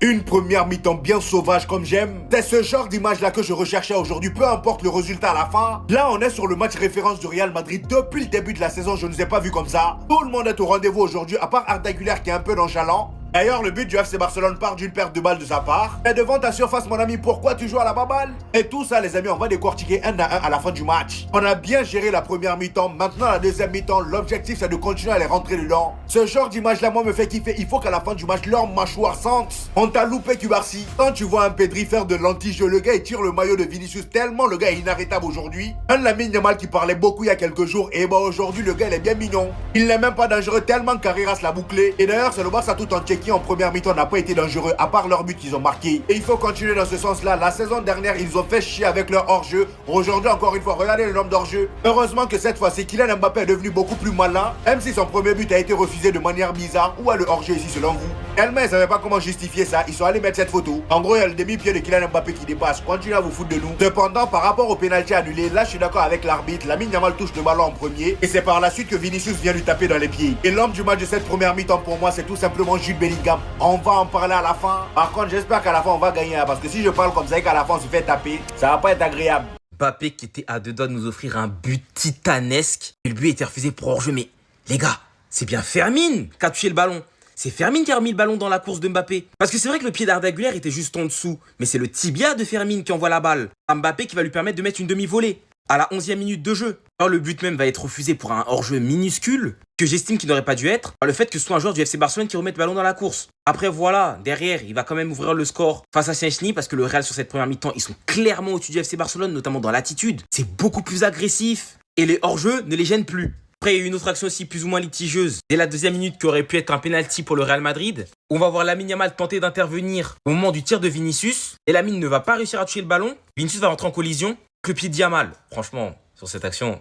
Une première mi-temps bien sauvage comme j'aime. C'est ce genre d'image-là que je recherchais aujourd'hui, peu importe le résultat à la fin. Là, on est sur le match référence du Real Madrid. Depuis le début de la saison, je ne vous ai pas vu comme ça. Tout le monde est au rendez-vous aujourd'hui, à part Arda Güler qui est un peu nonchalant. D'ailleurs, le but du FC Barcelone part d'une perte de balles de sa part. Et devant ta surface, mon ami, pourquoi tu joues à la baballe? Et tout ça, les amis, on va décortiquer un à un à la fin du match. On a bien géré la première mi-temps. Maintenant, la deuxième mi-temps, l'objectif, c'est de continuer à les rentrer dedans. Ce genre d'image-là, moi, me fait kiffer. Il faut qu'à la fin du match, leur mâchoire sente. On t'a loupé, Cubarsi. Quand tu vois un Pedri faire de l'anti-jeu, le gars, il tire le maillot de Vinicius tellement le gars est inarrêtable aujourd'hui. Un Lamine Yamal qui parlait beaucoup il y a quelques jours. Et bah, aujourd'hui, le gars, il est bien mignon. Il n'est même pas dangereux tellement Carreras l'a bouclé. Et d'ailleurs, c'est le Barça tout entier qui, en première mi-temps, n'a pas été dangereux à part leur but qu'ils ont marqué. Et il faut continuer dans ce sens-là. La saison dernière, ils ont fait chier avec leur hors-jeu. Aujourd'hui, encore une fois, regardez le nombre d'hors-jeu. Heureusement que cette fois-ci, Kylian Mbappé est devenu beaucoup plus malin. Même si son premier but a été refusé de manière bizarre. Où est le hors-jeu ici selon vous? Tellement ils savaient pas comment justifier ça. Ils sont allés mettre cette photo. En gros, il y a le demi-pied de Kylian Mbappé qui dépasse. Continuez à vous foutre de nous. Cependant, par rapport au pénalty annulé, là, je suis d'accord avec l'arbitre. Lamine Yamal touche le ballon en premier. Et c'est par la suite que Vinicius vient lui taper dans les pieds. Et l'homme du match de cette première mi-temps pour moi, c'est tout simplement Jude Bellingham. On va en parler à la fin. Par contre, j'espère qu'à la fin, on va gagner. Parce que si je parle comme ça et qu'à la fin, on se fait taper, ça va pas être agréable. Mbappé qui était à deux doigts de nous offrir un but titanesque. Et le but a été refusé pour hors-jeu. Mais les gars, c'est bien Fermin qui a touché le ballon. C'est Fermin qui a remis le ballon dans la course de Mbappé. Parce que c'est vrai que le pied d'Arda Güler était juste en dessous. Mais c'est le tibia de Fermin qui envoie la balle à Mbappé qui va lui permettre de mettre une demi-volée à la 11e minute de jeu. Alors le but même va être refusé pour un hors-jeu minuscule que j'estime qu'il n'aurait pas dû être par le fait que ce soit un joueur du FC Barcelone qui remette le ballon dans la course. Après voilà, derrière, il va quand même ouvrir le score face à Szczęsny parce que le Real sur cette première mi-temps, ils sont clairement au-dessus du FC Barcelone, notamment dans l'attitude. C'est beaucoup plus agressif et les hors-jeux ne les gênent plus. Après, il y a eu une autre action aussi plus ou moins litigieuse dès la deuxième minute qui aurait pu être un penalty pour le Real Madrid. On va voir Lamine Yamal tenter d'intervenir au moment du tir de Vinicius et Lamine ne va pas réussir à toucher le ballon. Vinicius va rentrer en collision avec le pied de Yamal. Franchement, sur cette action,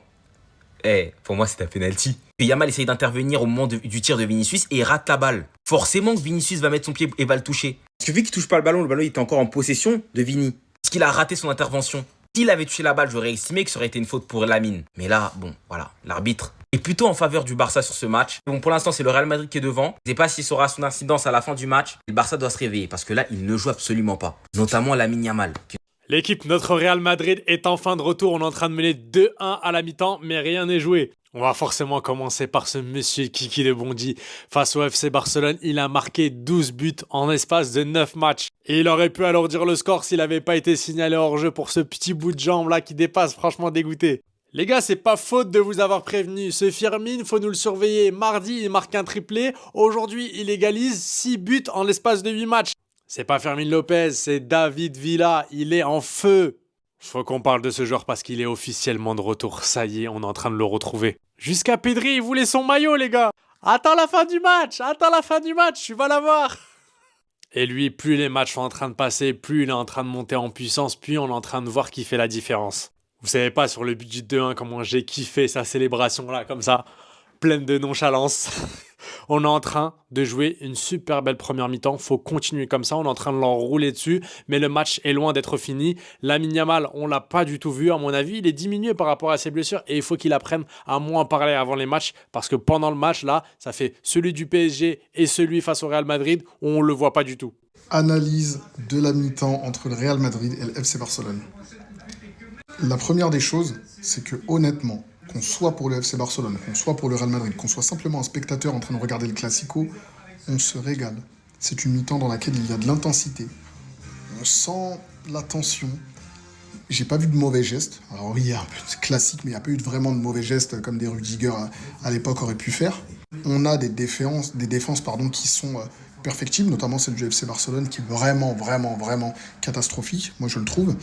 pour moi c'est un penalty. Et Yamal essaye d'intervenir au moment du tir de Vinicius et il rate la balle. Forcément que Vinicius va mettre son pied et va le toucher. Parce que vu qu'il touche pas le ballon il était encore en possession de Vini. Parce qu'il a raté son intervention. S'il avait touché la balle, j'aurais estimé que ça aurait été une faute pour Lamine. Mais là, bon, voilà, l'arbitre est plutôt en faveur du Barça sur ce match. Bon, pour l'instant, c'est le Real Madrid qui est devant. Je ne sais pas s'il saura son incidence à la fin du match. Le Barça doit se réveiller parce que là, il ne joue absolument pas. Notamment Lamine Yamal. L'équipe, notre Real Madrid, est enfin de retour. On est en train de mener 2-1 à la mi-temps, mais rien n'est joué. On va forcément commencer par ce monsieur Kiki de Bondy. Face au FC Barcelone, il a marqué 12 buts en espace de 9 matchs. Et il aurait pu alourdir le score s'il n'avait pas été signalé hors jeu pour ce petit bout de jambe là qui dépasse, franchement dégoûté. Les gars, c'est pas faute de vous avoir prévenu. Ce Firmin, faut nous le surveiller. Mardi, il marque un triplé. Aujourd'hui, il égalise 6 buts en l'espace de 8 matchs. C'est pas Fermin Lopez, c'est David Villa. Il est en feu. Faut qu'on parle de ce joueur parce qu'il est officiellement de retour. Ça y est, on est en train de le retrouver. Jusqu'à Pedri, il voulait son maillot, les gars. Attends la fin du match, tu vas l'avoir. Et lui, plus les matchs sont en train de passer, plus il est en train de monter en puissance, plus on est en train de voir qui fait la différence. Vous savez pas sur le but du 2-1 comment j'ai kiffé sa célébration là, comme ça, pleine de nonchalance. On est en train de jouer une super belle première mi-temps. Faut continuer comme ça. On est en train de l'enrouler dessus. Mais le match est loin d'être fini. Lamine Yamal, on l'a pas du tout vu. À mon avis, il est diminué par rapport à ses blessures. Et il faut qu'il apprenne à moins parler avant les matchs. Parce que pendant le match, là, ça fait celui du PSG et celui face au Real Madrid où on le voit pas du tout. Analyse de la mi-temps entre le Real Madrid et le FC Barcelone. La première des choses, c'est que honnêtement, qu'on soit pour le FC Barcelone, qu'on soit pour le Real Madrid, qu'on soit simplement un spectateur en train de regarder le Classico, on se régale. C'est une mi-temps dans laquelle il y a de l'intensité. On sent la tension. J'ai pas vu de mauvais gestes. Alors oui, il y a un peu de classique, mais il n'y a pas eu vraiment de mauvais gestes comme des Rudiger à l'époque auraient pu faire. On a des défenses qui sont perfectibles, notamment celle du FC Barcelone qui est vraiment catastrophique, moi je le trouve.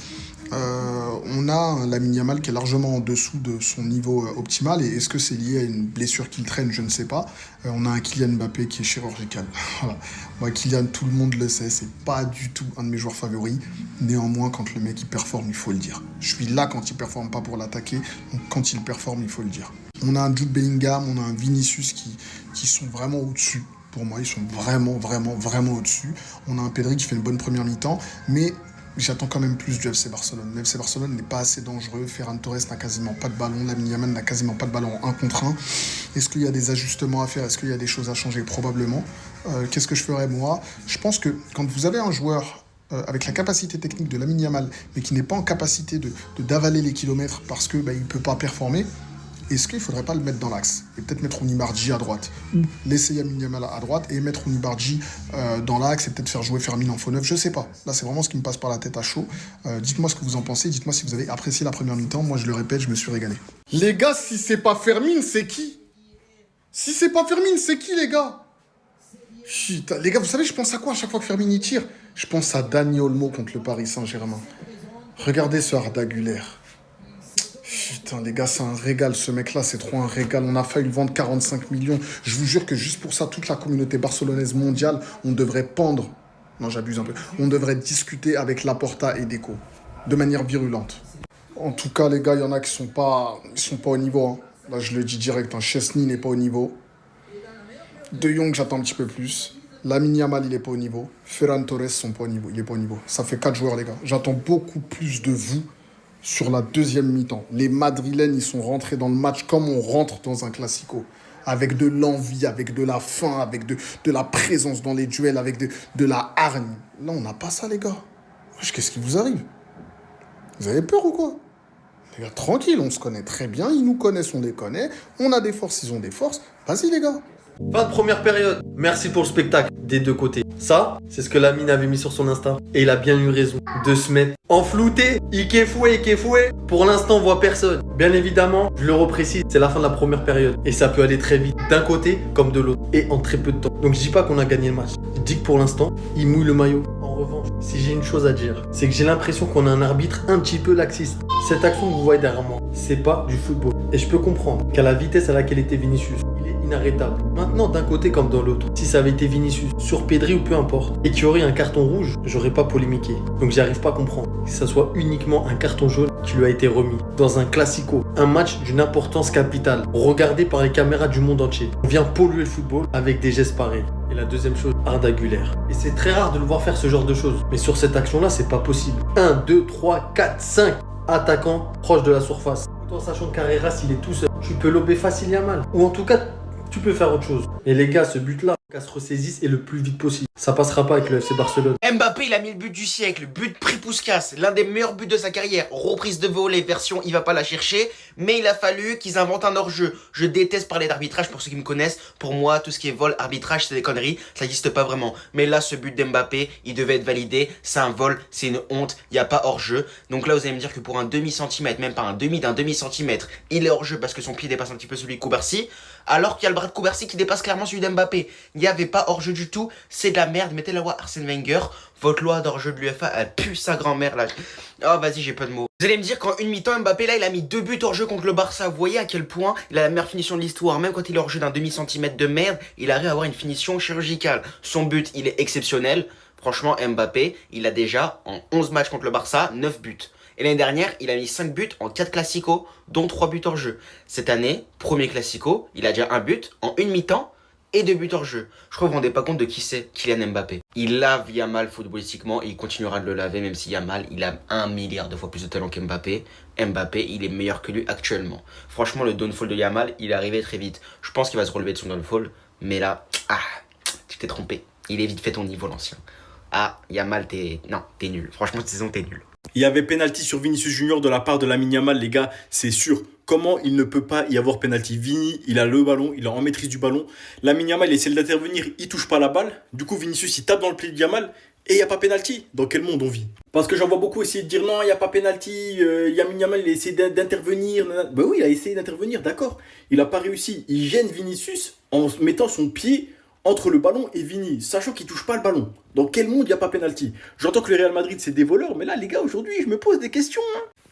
On a un Lamine Yamal qui est largement en dessous de son niveau optimal, et est-ce que c'est lié à une blessure qu'il traîne, je ne sais pas. On a un Kylian Mbappé qui est chirurgical. Voilà. Moi, Kylian, tout le monde le sait, c'est pas du tout un de mes joueurs favoris. Néanmoins, quand le mec il performe, il faut le dire. Je suis là quand il performe, pas pour l'attaquer, donc quand il performe, il faut le dire. On a un Jude Bellingham, on a un Vinicius qui sont vraiment au-dessus. Pour moi, ils sont vraiment au-dessus. On a un Pedri qui fait une bonne première mi-temps, mais j'attends quand même plus du FC Barcelone. Le FC Barcelone n'est pas assez dangereux. Ferran Torres n'a quasiment pas de ballon. Lamine Yamal n'a quasiment pas de ballon en 1 contre 1. Est-ce qu'il y a des ajustements à faire? Est-ce qu'il y a des choses à changer? Probablement. Qu'est-ce que je ferais moi? Je pense que quand vous avez un joueur avec la capacité technique de Lamine Yamal, mais qui n'est pas en capacité d'avaler les kilomètres parce qu'il ne peut pas performer, est-ce qu'il ne faudrait pas le mettre dans l'axe et peut-être mettre Onibardi à droite, laisser Lamine Yamal à droite et mettre Onibardi dans l'axe et peut-être faire jouer Fermin en faux neuf? Je ne sais pas. Là, c'est vraiment ce qui me passe par la tête à chaud. Dites-moi ce que vous en pensez. Dites-moi si vous avez apprécié la première mi-temps. Moi, je le répète, je me suis régalé. Les gars, si c'est pas Fermin, c'est qui? Si c'est pas Fermin, c'est qui, les gars? Chut, les gars, vous savez, je pense à quoi à chaque fois que Fermin y tire? Je pense à Dani Olmo contre le Paris Saint-Germain. Regardez ce Arda Güler. Putain, les gars, c'est un régal. Ce mec-là, c'est trop un régal. On a failli le vendre 45 millions. Je vous jure que juste pour ça, toute la communauté barcelonaise mondiale, on devrait pendre. Non, j'abuse un peu. On devrait discuter avec Laporta et Deco. De manière virulente. En tout cas, les gars, il y en a qui sont pas au niveau. Hein. Là, je le dis direct. Hein. Chesney n'est pas au niveau. De Jong, j'attends un petit peu plus. Lamine Yamal, il n'est pas au niveau. Ferran Torres, sont pas au niveau. Il n'est pas au niveau. Ça fait 4 joueurs, les gars. J'attends beaucoup plus de vous sur la deuxième mi-temps. Les Madrilènes, ils sont rentrés dans le match comme on rentre dans un classico. Avec de l'envie, avec de la faim, avec de la présence dans les duels, avec de la hargne. Là, on n'a pas ça, les gars. Qu'est-ce qui vous arrive? Vous avez peur ou quoi? Les gars, tranquille, on se connaît très bien. Ils nous connaissent, on les connaît. On a des forces, ils ont des forces. Vas-y, les gars. Fin de première période. Merci pour le spectacle des deux côtés. Ça, c'est ce que Lamine avait mis sur son Insta. Et il a bien eu raison de se mettre en flouté. Ikefoué. Pour l'instant, on voit personne. Bien évidemment, je le reprécise, c'est la fin de la première période. Et ça peut aller très vite, d'un côté comme de l'autre. Et en très peu de temps. Donc je dis pas qu'on a gagné le match. Je dis que pour l'instant, il mouille le maillot. En revanche, si j'ai une chose à dire, c'est que j'ai l'impression qu'on a un arbitre un petit peu laxiste. Cette action que vous voyez derrière moi, c'est pas du football. Et je peux comprendre qu'à la vitesse à laquelle était Vinicius, il est inarrêtable. Maintenant, d'un côté comme dans l'autre, si ça avait été Vinicius, sur Pedri ou peu importe, et qu'il y aurait un carton rouge, j'aurais pas polémiqué. Donc j'arrive pas à comprendre que ça soit uniquement un carton jaune qui lui a été remis. Dans un classico, un match d'une importance capitale, regardé par les caméras du monde entier. On vient polluer le football avec des gestes pareils. Et la deuxième chose, Arda Güler. Et c'est très rare de le voir faire ce genre de choses. Mais sur cette action-là, c'est pas possible. 1, 2, 3, 4, 5 attaquants proches de la surface. Tout en sachant que Carreras, il est tout seul. Tu peux lober facile Yamal. Ou en tout cas, tu peux faire autre chose. Et les gars, ce but-là, qu'à se ressaisisse et le plus vite possible. Ça passera pas avec le FC Barcelone. Mbappé, il a mis le but du siècle, but prix Puskas, l'un des meilleurs buts de sa carrière, reprise de volée, version il va pas la chercher, mais il a fallu qu'ils inventent un hors-jeu. Je déteste parler d'arbitrage pour ceux qui me connaissent, pour moi tout ce qui est vol, arbitrage c'est des conneries, ça n'existe pas vraiment. Mais là ce but d'Mbappé, il devait être validé, c'est un vol, c'est une honte, il n'y a pas hors-jeu. Donc là vous allez me dire que pour un demi-centimètre, même pas un demi d'un demi-centimètre, il est hors-jeu parce que son pied dépasse un petit peu celui de Koubarsi, alors qu'il y a le bras de Koubarsi qui dépasse clairement celui d'Mbappé. Il n'y avait pas hors-jeu du tout, c'est de la merde, mettez la loi Arsène Wenger, votre loi d'hors-jeu de l'UEFA, elle pue sa grand-mère là. Oh vas-y, j'ai pas de mots. Vous allez me dire qu'en une mi-temps, Mbappé là, il a mis 2 buts hors-jeu contre le Barça. Vous voyez à quel point il a la meilleure finition de l'histoire. Même quand il est hors-jeu d'un demi-centimètre de merde, il arrive à avoir une finition chirurgicale. Son but, il est exceptionnel. Franchement, Mbappé, il a déjà, en 11 matchs contre le Barça, 9 buts. Et l'année dernière, il a mis 5 buts en 4 classicos, dont 3 buts hors jeu. Cette année, premier classico, il a déjà 1 but en une mi-temps et 2 buts hors jeu. Je crois que vous vous rendez pas compte de qui c'est, Kylian Mbappé. Il lave Yamal footballistiquement et il continuera de le laver, même si Yamal, il a 1 milliard de fois plus de talent qu'Mbappé. Mbappé, il est meilleur que lui actuellement. Franchement, le downfall de Yamal, il est arrivé très vite. Je pense qu'il va se relever de son downfall, mais là, tu t'es trompé. Il est vite fait ton niveau, l'ancien. Yamal, t'es nul. Franchement, cette saison, t'es nul. Il y avait penalty sur Vinicius Junior de la part de Lamine Yamal, les gars, c'est sûr. Comment il ne peut pas y avoir penalty? Vini, il a le ballon, il est en maîtrise du ballon. Lamine Yamal, il essaie d'intervenir, il touche pas la balle. Du coup, Vinicius, il tape dans le pied de Yamal et il n'y a pas penalty. Dans quel monde on vit? Parce que j'en vois beaucoup essayer de dire non, il n'y a pas penalty. Lamine Yamal, il a essayé d'intervenir. Ben oui, il a essayé d'intervenir, d'accord. Il n'a pas réussi. Il gêne Vinicius en mettant son pied entre le ballon et Vini, sachant qu'il touche pas le ballon. Dans quel monde il n'y a pas penalty? J'entends que le Real Madrid c'est des voleurs, mais là les gars aujourd'hui je me pose des questions.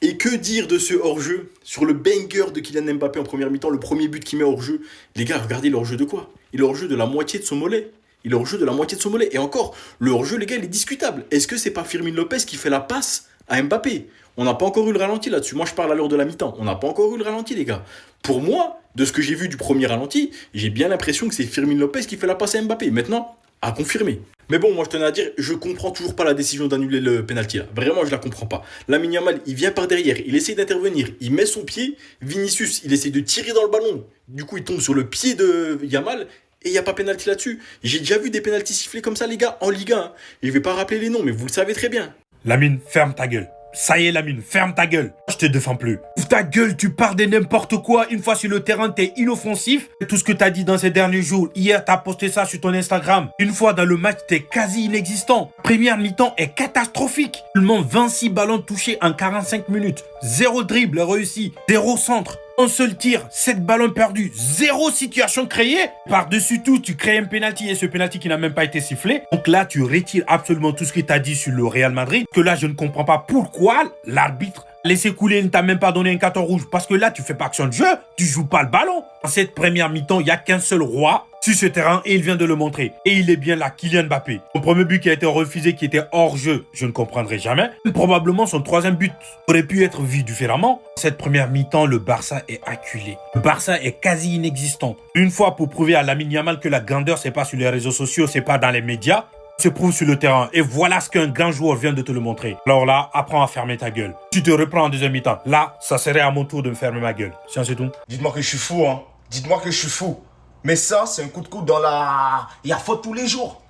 Et que dire de ce hors-jeu sur le banger de Kylian Mbappé en première mi-temps, le premier but qu'il met hors-jeu? Les gars, regardez le hors-jeu de quoi? Il est hors-jeu de la moitié de son mollet. Il est hors-jeu de la moitié de son mollet. Et encore, le hors-jeu les gars il est discutable. Est-ce que c'est pas Firmino Lopez qui fait la passe à Mbappé? On n'a pas encore eu le ralenti là-dessus. Moi je parle à l'heure de la mi-temps. On n'a pas encore eu le ralenti les gars. Pour moi, de ce que j'ai vu du premier ralenti, j'ai bien l'impression que c'est Firmino Lopez qui fait la passe à Mbappé. Maintenant, à confirmer. Mais bon, moi je tenais à dire, je comprends toujours pas la décision d'annuler le penalty là. Vraiment, je la comprends pas. Lamine Yamal, il vient par derrière, il essaye d'intervenir, il met son pied. Vinicius, il essaye de tirer dans le ballon. Du coup, il tombe sur le pied de Yamal. Et il n'y a pas pénalty là-dessus. J'ai déjà vu des pénaltys sifflés comme ça, les gars, en Ligue 1. Hein. Et je vais pas rappeler les noms, mais vous le savez très bien. Lamine, ferme ta gueule. Ça y est, Lamine, ferme ta gueule. Je te défends plus. Ouvre ta gueule, tu parles de n'importe quoi. Une fois sur le terrain, t'es inoffensif. Tout ce que t'as dit dans ces derniers jours. Hier, t'as posté ça sur ton Instagram. Une fois dans le match, t'es quasi inexistant. Première mi-temps est catastrophique. Seulement 26 ballons touchés en 45 minutes. 0 dribble réussi. 0 centre. Un seul tir, 7 ballons perdus, 0 situation créée. Par-dessus tout, tu crées un penalty et ce penalty qui n'a même pas été sifflé. Donc là, tu retires absolument tout ce que tu as dit sur le Real Madrid. Que là, je ne comprends pas pourquoi l'arbitre laissé couler, ne t'a même pas donné un carton rouge. Parce que là, tu fais pas action de jeu, tu joues pas le ballon. En cette première mi-temps, il n'y a qu'un seul roi sur ce terrain et il vient de le montrer. Et il est bien là, Kylian Mbappé. Son premier but qui a été refusé, qui était hors jeu, je ne comprendrai jamais. Probablement son troisième but aurait pu être vu différemment. Cette première mi-temps, le Barça est acculé. Le Barça est quasi inexistant. Une fois pour prouver à Lamine Yamal que la grandeur, c'est pas sur les réseaux sociaux, c'est pas dans les médias, se prouve sur le terrain. Et voilà ce qu'un grand joueur vient de te le montrer. Alors là, apprends à fermer ta gueule. Tu te reprends en deuxième mi-temps. Là, ça serait à mon tour de me fermer ma gueule. C'est tout. Dites-moi que je suis fou, hein. Dites-moi que je suis fou. Mais ça, c'est un coup de coude dans la... Il y a faute tous les jours.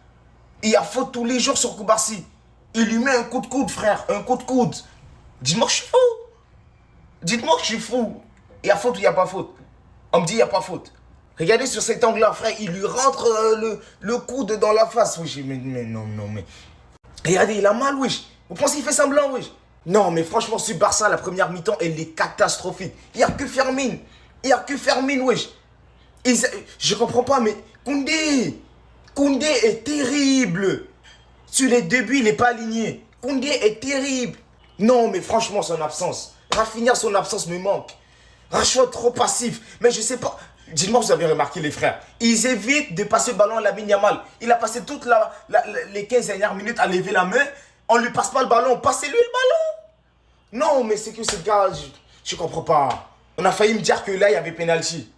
Il y a faute tous les jours sur Koubarsi. Il lui met un coup de coude, frère. Un coup de coude. Dites-moi que je suis fou. Dites-moi que je suis fou. Il y a faute ou il n'y a pas faute? On me dit il n'y a pas faute. Regardez sur cet angle-là, frère. Il lui rentre le coude dans la face. Oui, mais non, mais... Regardez, il a mal, wesh. Vous pensez qu'il fait semblant, wesh? Non, mais franchement, ce Barça, la première mi-temps, elle est catastrophique. Il n'y a que Fermin. Il n'y a que Fermin, wesh. Je comprends pas, mais Koundé est terrible. Sur les débuts, il n'est pas aligné. Koundé est terrible. Non, mais franchement, son absence. Rafinha, son absence me manque. Rashford, trop passif. Mais je sais pas. Dites-moi, vous avez remarqué, les frères. Ils évitent de passer le ballon à Lamine Yamal. Il a passé toutes les 15 dernières minutes à lever la main. On ne lui passe pas le ballon. Passez-lui le ballon. Non, mais c'est que ce gars, je comprends pas. On a failli me dire que là, il y avait penalty.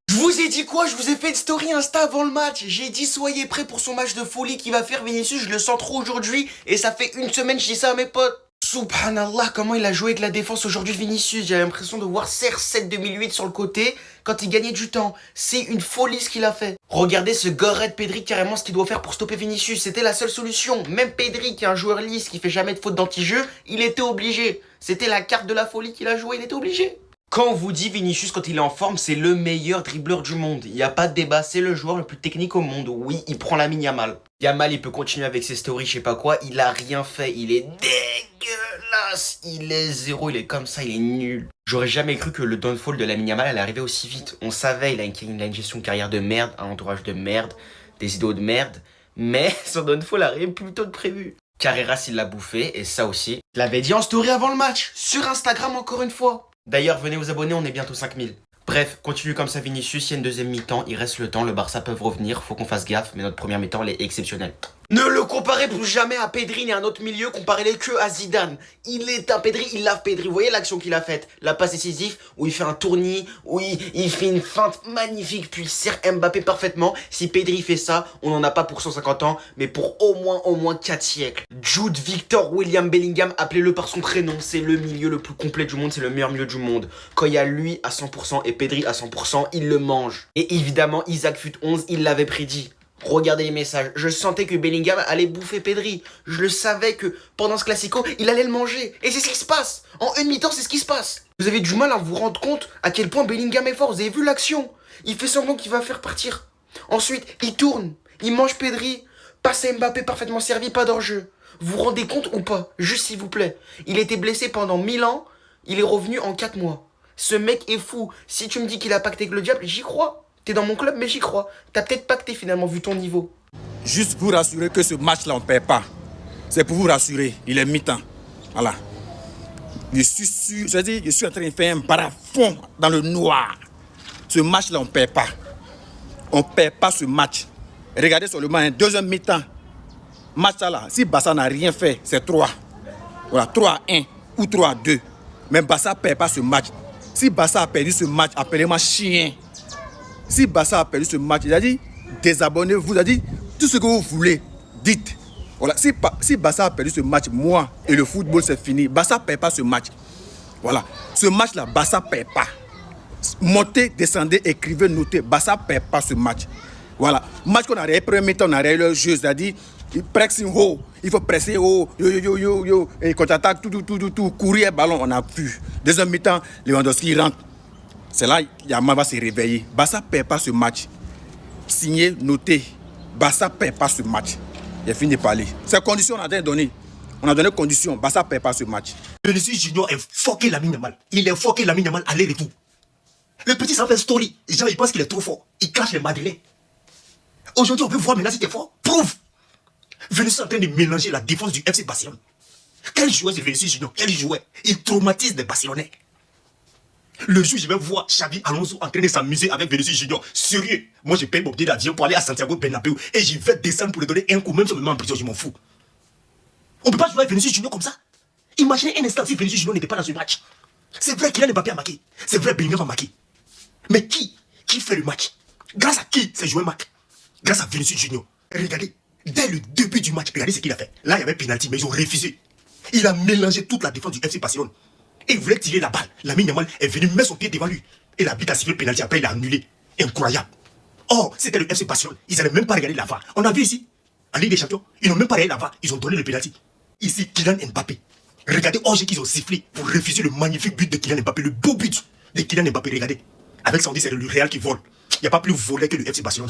Je vous ai dit quoi? Je vous ai fait une story Insta avant le match. J'ai dit soyez prêts pour son match de folie qu'il va faire Vinicius. Je le sens trop aujourd'hui. Et ça fait une semaine que je dis ça à mes potes. Subhanallah, comment il a joué avec la défense aujourd'hui Vinicius. J'ai l'impression de voir CR7 2008 sur le côté quand il gagnait du temps. C'est une folie ce qu'il a fait. Regardez ce Gareth Pedri, carrément ce qu'il doit faire pour stopper Vinicius. C'était la seule solution. Même Pedri, qui est un joueur lisse, qui fait jamais de faute d'anti-jeu, il était obligé. C'était la carte de la folie qu'il a joué, il était obligé. Quand on vous dit Vinicius, quand il est en forme, c'est le meilleur dribbleur du monde. Il n'y a pas de débat, c'est le joueur le plus technique au monde. Oui, il prend Lamine Yamal. Yamal, il peut continuer avec ses stories, je sais pas quoi. Il a rien fait, il est dégueulasse. Il est zéro, il est comme ça, il est nul. J'aurais jamais cru que le downfall de Lamine Yamal allait arriver aussi vite. On savait, il a une gestion de carrière de merde, un entourage de merde, des idéaux de merde. Mais son downfall arrive plus tôt que prévu. Carreras, il l'a bouffé, et ça aussi. Je l'avais dit en story avant le match, sur Instagram encore une fois. D'ailleurs, venez vous abonner, on est bientôt 5000. Bref, continue comme ça Vinicius, il y a une deuxième mi-temps, il reste le temps, le Barça peut revenir, faut qu'on fasse gaffe, mais notre première mi-temps, elle est exceptionnelle. Ne le comparez plus jamais à Pedri ni à un autre milieu, comparez-les que à Zidane. Il est un Pedri, il lave Pedri. Vous voyez l'action qu'il a faite? La passe décisive, où il fait un tournis, où il fait une feinte magnifique, puis il sert Mbappé parfaitement. Si Pedri fait ça, on n'en a pas pour 150 ans, mais pour au moins 4 siècles. Jude Victor William Bellingham, appelez-le par son prénom, c'est le milieu le plus complet du monde, c'est le meilleur milieu du monde. Quand il y a lui à 100% et Pedri à 100%, il le mange. Et évidemment, Isaac Fut 11, il l'avait prédit. Regardez les messages, je sentais que Bellingham allait bouffer Pedri. Je le savais que pendant ce classico, il allait le manger. Et c'est ce qui se passe. En une mi-temps, c'est ce qui se passe. Vous avez du mal à vous rendre compte à quel point Bellingham est fort. Vous avez vu l'action? Il fait semblant qu'il va faire partir. Ensuite, il tourne, il mange Pedri. Passe à Mbappé parfaitement servi, pas d'enjeu. Vous vous rendez compte ou pas? Juste s'il vous plaît. Il était blessé pendant 1000 ans, il est revenu en 4 mois. Ce mec est fou. Si tu me dis qu'il a pacté avec le diable, j'y crois. T'es dans mon club, mais j'y crois. T'as peut-être pacté finalement, vu ton niveau. Juste vous rassurer que ce match-là, on ne perd pas. C'est pour vous rassurer, il est mi-temps. Voilà. Je suis sûr, je suis en train de faire un barafon dans le noir. Ce match-là, on ne perd pas. On ne perd pas ce match. Regardez seulement un deuxième mi-temps. Match-là, si Barça n'a rien fait, c'est 3. Voilà, 3-1 ou 3-2. Mais Barça ne perd pas ce match. Si Barça a perdu ce match, appelez-moi chien. Si Barça a perdu ce match, il a dit désabonnez-vous, il a dit Tout ce que vous voulez, dites. Voilà. Si Barça a perdu ce match, moi et le football, c'est fini. Barça ne perd pas ce match. Voilà. Ce match-là, Barça ne perd pas. Montez, descendez, écrivez, notez. Barça ne perd pas ce match. Voilà. Match qu'on a réussi, premier mi-temps, on a réussi le jeu, c'est-à-dire, pressing haut, il faut presser haut, yo, et contre-attaque, tout, courir, ballon, on a pu. Deuxième mi-temps, Lewandowski rentre. C'est là, Yamal va se réveiller. Barça ne perd pas ce match. Signez, notez. Barça ne perd pas ce match. Il a fini de parler. Ces conditions, on a donné. On a donné conditions. Barça ne perd pas ce match. Vinicius Junior est fucké Lamine Yamal. Il est fucké Lamine Yamal aller-retour. Le petit s'en fait story. Les gens, ils pensent qu'il est trop fort. Il cache les Madrilènes. Aujourd'hui, on peut voir maintenant si t'es fort. Prouve. Vinicius est en train de mélanger la défense du FC Barcelone. Quel joueur c'est Vinicius Junior? Quel joueur? Il traumatise les Barcelonais. Le jour, je vais voir Xavi Alonso en train de s'amuser avec Vinicius Junior. Sérieux. Moi, je paye mon billet d'avion pour aller à Santiago Bernabéu et j'y vais descendre pour lui donner un coup, même si on me met en prison, je m'en fous. On peut pas jouer avec Vinicius Junior comme ça. Imaginez un instant si Vinicius Junior n'était pas dans ce match. C'est vrai qu'il a Mbappé à marquer. C'est vrai Bellingham a marqué. Mais qui fait le match? Grâce à qui ces joueurs marquent? Grâce à Vinicius Junior. Regardez, dès le début du match, regardez ce qu'il a fait. Là, il y avait pénalty, mais ils ont refusé. Il a mélangé toute la défense du FC Barcelone. Et il voulait tirer la balle. Lamine Yamal est venu mettre son pied devant lui. Et l'arbitre a sifflé le pénalty, après il a annulé. Incroyable. Or, c'était le FC Barcelone. Ils n'avaient même pas regardé la VAR. On a vu ici, en Ligue des Champions, ils n'ont même pas regardé la VAR. Ils ont donné le pénalty. Ici, Kylian Mbappé. Regardez Orge qu'ils ont sifflé pour refuser le magnifique but de Kylian Mbappé, le beau but de Kylian Mbappé. Regardez. Avec son dit, c'est le Real qui vole. Il n'y a pas plus volé que le FC Barcelone.